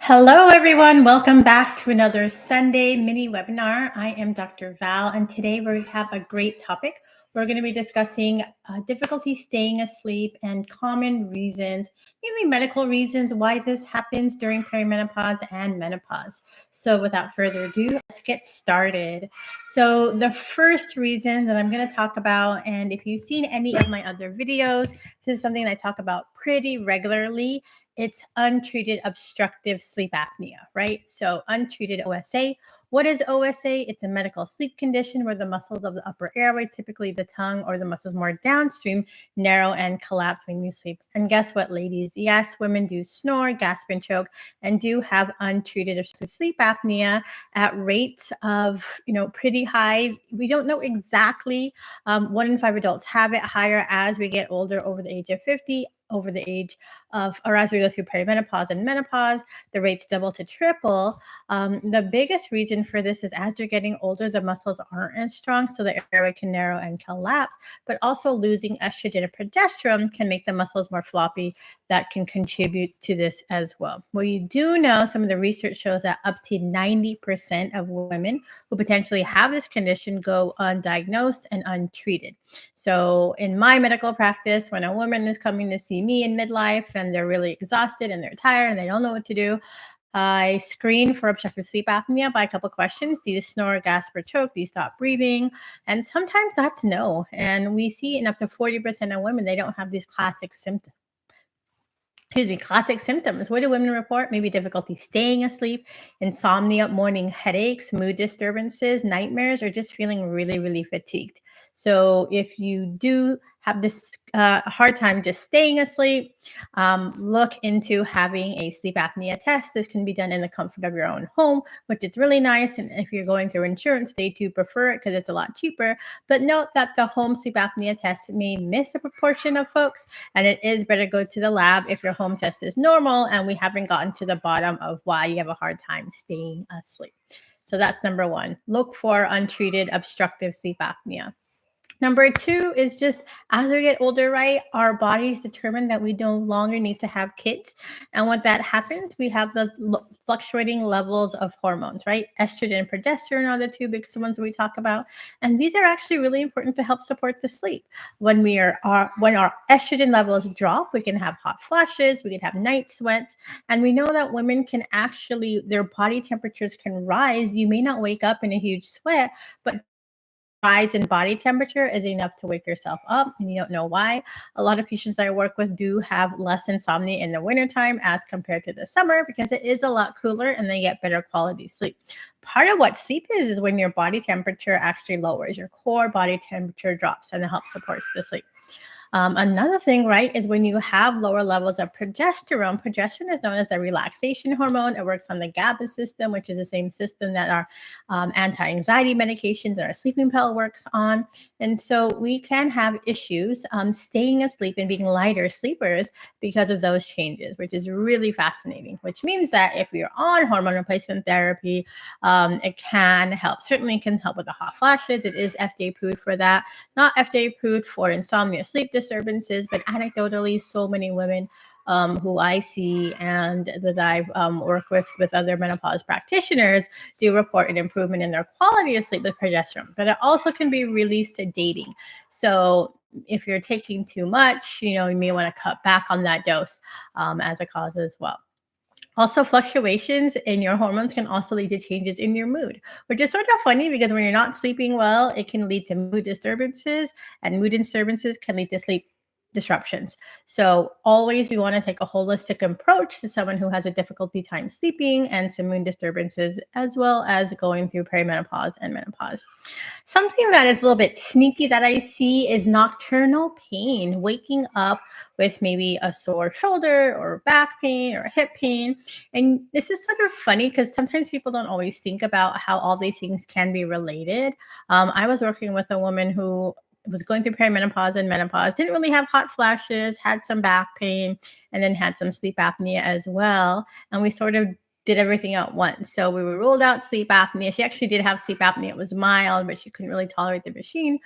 Hello, everyone. Welcome back to another Sunday mini webinar. I am Dr. Val, and today we have a great topic. We're going to be discussing difficulty staying asleep and common reasons, mainly medical reasons, why this happens during perimenopause and menopause. So, without further ado, let's get started. So, the first reason that I'm going to talk about, and if you've seen any of my other videos, this is something that I talk about pretty regularly. It's untreated obstructive sleep apnea, right? So, untreated OSA. What is OSA? It's a medical sleep condition where the muscles of the upper airway, typically the tongue or the muscles more downstream, narrow and collapse when you sleep. And guess what, ladies? Yes, women do snore, gasp, and choke, and do have untreated obstructive sleep apnea at rates of, pretty high. We don't know exactly. 1 in 5 adults have it, higher as we get older, over the age of 50, over the age of, or as we go through perimenopause and menopause, the rates double to triple. The biggest reason for this is as you're getting older, the muscles aren't as strong, so the airway can narrow and collapse, but also losing estrogen and progesterone can make the muscles more floppy. That can contribute to this as well. Well, you do know some of the research shows that up to 90% of women who potentially have this condition go undiagnosed and untreated. So in my medical practice, when a woman is coming to see me in midlife and they're really exhausted and they're tired and they don't know what to do, I screen for obstructive sleep apnea by a couple questions. Do you snore, gasp, or choke? Do you stop breathing? And sometimes that's no. And we see in up to 40% of women, they don't have these classic symptoms. Classic symptoms. What do women report? Maybe difficulty staying asleep, insomnia, morning headaches, mood disturbances, nightmares, or just feeling really, really fatigued. So if you do have this hard time just staying asleep, look into having a sleep apnea test. This can be done in the comfort of your own home, which is really nice. And if you're going through insurance, they do prefer it because it's a lot cheaper. But note that the home sleep apnea test may miss a proportion of folks, and it is better to go to the lab if your home test is normal and we haven't gotten to the bottom of why you have a hard time staying asleep. So that's number one. Look for untreated obstructive sleep apnea. Number two is just as we get older, right, our bodies determine that we no longer need to have kids. And when that happens, we have the fluctuating levels of hormones, right? Estrogen and progesterone are the two big ones we talk about. And these are actually really important to help support the sleep. When when our estrogen levels drop, we can have hot flashes, we can have night sweats. And we know that women can actually, their body temperatures can rise. You may not wake up in a huge sweat, but rise in body temperature is enough to wake yourself up, and you don't know why. A lot of patients I work with do have less insomnia in the wintertime as compared to the summer because it is a lot cooler and they get better quality sleep. Part of what sleep is when your body temperature actually lowers, your core body temperature drops, and it helps supports the sleep. Another thing, right, is when you have lower levels of progesterone. Progesterone is known as a relaxation hormone. It works on the GABA system, which is the same system that our anti-anxiety medications and our sleeping pill works on. And so we can have issues staying asleep and being lighter sleepers because of those changes, which is really fascinating, which means that if you're on hormone replacement therapy, it can help. Certainly can help with the hot flashes. It is FDA approved for that. Not FDA approved for insomnia, sleep disturbances, but anecdotally, so many women who I see and that I've worked with other menopause practitioners do report an improvement in their quality of sleep with progesterone. But it also can be really sedating. So if you're taking too much, you may want to cut back on that dose as a cause as well. Also, fluctuations in your hormones can also lead to changes in your mood, which is sort of funny because when you're not sleeping well, it can lead to mood disturbances, and mood disturbances can lead to sleep disruptions. So, always we want to take a holistic approach to someone who has a difficulty time sleeping and some mood disturbances, as well as going through perimenopause and menopause. Something that is a little bit sneaky that I see is nocturnal pain, waking up with maybe a sore shoulder or back pain or hip pain. And this is sort of funny because sometimes people don't always think about how all these things can be related. I was working with a woman who was going through perimenopause and menopause, didn't really have hot flashes, had some back pain, and then had some sleep apnea as well. And we sort of did everything at once. So we were ruled out sleep apnea. She actually did have sleep apnea. It was mild, but she couldn't really tolerate the machine.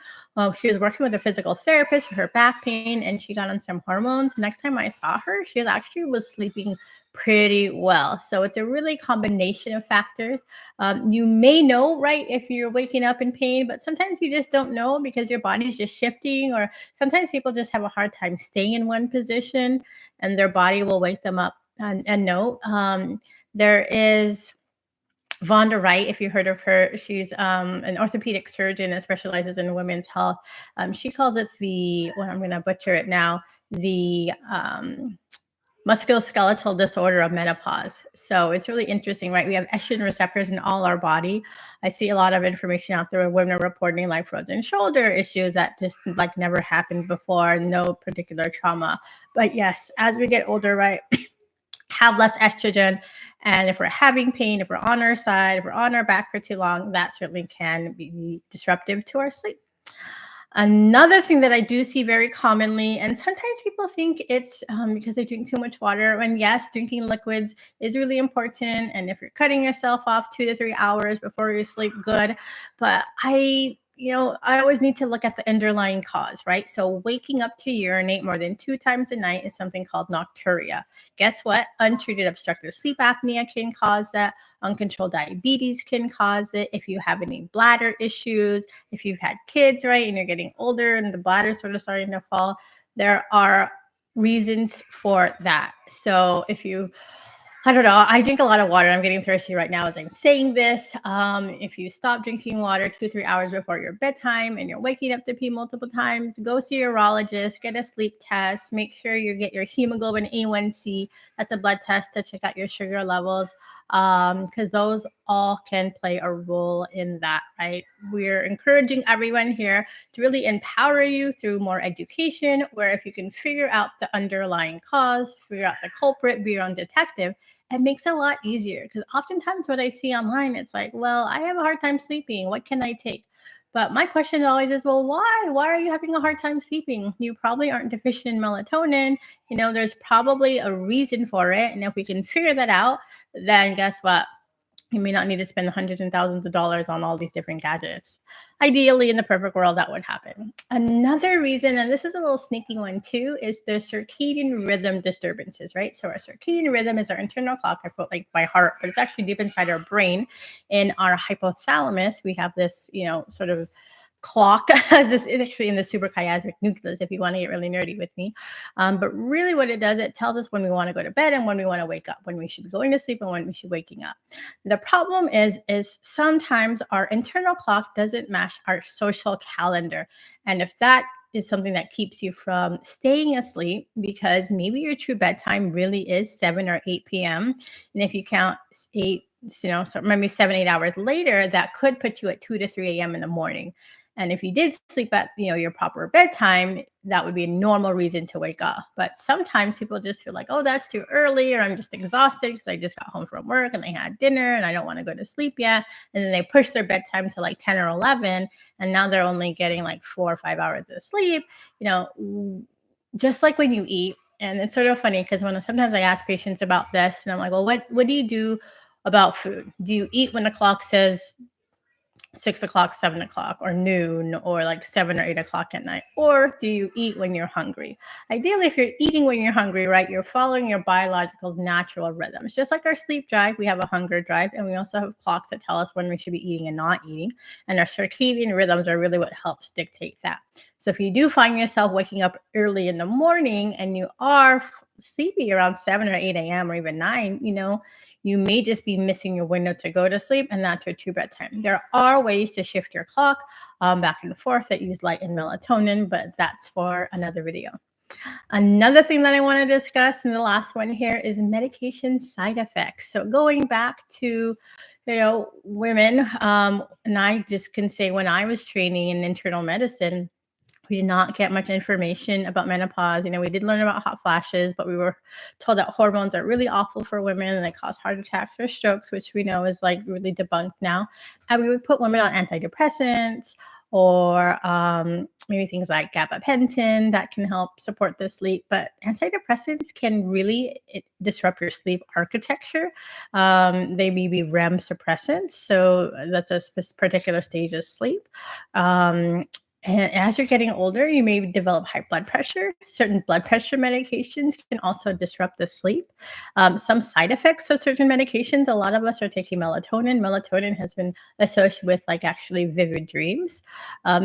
She was working with a physical therapist for her back pain, and she got on some hormones. Next time I saw her, she actually was sleeping pretty well. So it's a really combination of factors. You may know, right, if you're waking up in pain, but sometimes you just don't know because your body's just shifting, or sometimes people just have a hard time staying in one position and their body will wake them up and know. There is Vonda Wright, if you heard of her. She's an orthopedic surgeon that specializes in women's health. She calls it well, I'm going to butcher it now, the musculoskeletal disorder of menopause. So it's really interesting, right? We have estrogen receptors in all our body. I see a lot of information out there where women are reporting like frozen shoulder issues that just like never happened before, no particular trauma. But yes, as we get older, right, have less estrogen. And if we're having pain, if we're on our side, if we're on our back for too long, that certainly can be disruptive to our sleep. Another thing that I do see very commonly, and sometimes people think it's because they drink too much water. And yes, drinking liquids is really important. And if you're cutting yourself off 2 to 3 hours before you sleep, good. But I always need to look at the underlying cause, right? So waking up to urinate more than 2 times a night is something called nocturia. Guess what? Untreated obstructive sleep apnea can cause that. Uncontrolled diabetes can cause it. If you have any bladder issues, if you've had kids, right, and you're getting older and the bladder's sort of starting to fall, there are reasons for that. So I don't know. I drink a lot of water. I'm getting thirsty right now as I'm saying this. If you stop drinking water 2 to 3 hours before your bedtime and you're waking up to pee multiple times, go see a urologist, get a sleep test, make sure you get your hemoglobin A1C. That's a blood test to check out your sugar levels, because those all can play a role in that, right? We're encouraging everyone here to really empower you through more education, where if you can figure out the underlying cause, figure out the culprit, be your own detective, it makes it a lot easier. Because oftentimes what I see online, it's like, well, I have a hard time sleeping. What can I take? But my question always is, well, why? Why are you having a hard time sleeping? You probably aren't deficient in melatonin. There's probably a reason for it. And if we can figure that out, then guess what? You may not need to spend hundreds and thousands of dollars on all these different gadgets. Ideally, in the perfect world, that would happen. Another reason, and this is a little sneaky one too, is the circadian rhythm disturbances, right? So our circadian rhythm is our internal clock. I quote like by heart, but it's actually deep inside our brain. In our hypothalamus, we have this, sort of clock. This is actually in the suprachiasmatic nucleus, if you want to get really nerdy with me. But really what it does, it tells us when we want to go to bed and when we want to wake up, when we should be going to sleep and when we should be waking up. The problem is sometimes our internal clock doesn't match our social calendar. And if that is something that keeps you from staying asleep, because maybe your true bedtime really is 7 or 8 p.m. And if you count 8, so maybe 7, 8 hours later, that could put you at 2 to 3 a.m. in the morning. And if you did sleep at, your proper bedtime, that would be a normal reason to wake up. But sometimes people just feel like, oh, that's too early, or I'm just exhausted because I just got home from work and I had dinner and I don't want to go to sleep yet. And then they push their bedtime to like 10 or 11. And now they're only getting like 4 or 5 hours of sleep, just like when you eat. And it's sort of funny because sometimes I ask patients about this and I'm like, well, what do you do about food? Do you eat when the clock says 6 o'clock, 7 o'clock, or noon, or like 7 or 8 o'clock at night? Or do you eat when you're hungry? Ideally, if you're eating when you're hungry, right, you're following your biological's natural rhythms. Just like our sleep drive, we have a hunger drive, and we also have clocks that tell us when we should be eating and not eating. And our circadian rhythms are really what helps dictate that. So if you do find yourself waking up early in the morning and you are sleepy around 7 or 8 a.m. or even 9, you may just be missing your window to go to sleep, and that's your true bedtime. There are ways to shift your clock back and forth that use light and melatonin, but that's for another video. Another thing that I want to discuss, and the last one here, is medication side effects. So going back to, women, and I just can say when I was training in internal medicine, we did not get much information about menopause. We did learn about hot flashes, but we were told that hormones are really awful for women and they cause heart attacks or strokes, which we know is like really debunked now. And we would put women on antidepressants or maybe things like gabapentin that can help support the sleep. But antidepressants can really disrupt your sleep architecture. They may be REM suppressants, so that's a particular stage of sleep. And as you're getting older, you may develop high blood pressure. Certain blood pressure medications can also disrupt the sleep. Some side effects of certain medications, a lot of us are taking melatonin. Melatonin has been associated with like actually vivid dreams.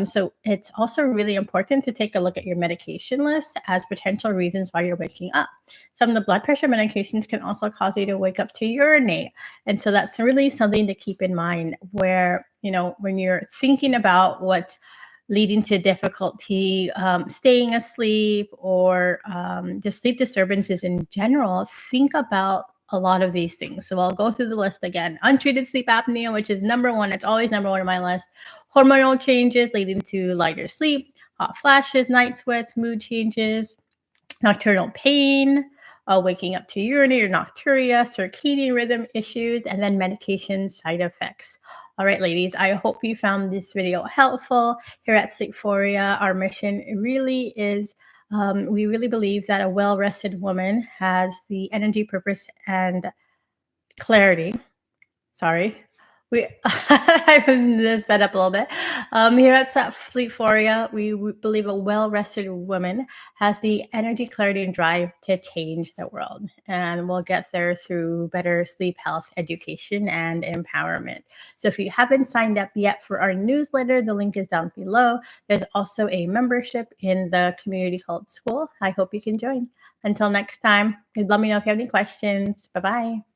So it's also really important to take a look at your medication list as potential reasons why you're waking up. Some of the blood pressure medications can also cause you to wake up to urinate. And so that's really something to keep in mind where, when you're thinking about what's leading to difficulty staying asleep or just sleep disturbances in general, think about a lot of these things. So I'll go through the list again. Untreated sleep apnea, which is number one. It's always number one on my list. Hormonal changes leading to lighter sleep, hot flashes, night sweats, mood changes, nocturnal pain, waking up to urinate or nocturia, circadian rhythm issues, and then medication side effects. All right, ladies, I hope you found this video helpful. Here at Sleephoria, our mission really is we really believe that a well-rested woman has the energy, purpose, and clarity. Sorry. I'm just sped up a little bit. Here at Sleephoria, we believe a well-rested woman has the energy, clarity, and drive to change the world. And we'll get there through better sleep health education and empowerment. So if you haven't signed up yet for our newsletter, the link is down below. There's also a membership in the community called School. I hope you can join. Until next time, let me know if you have any questions. Bye-bye.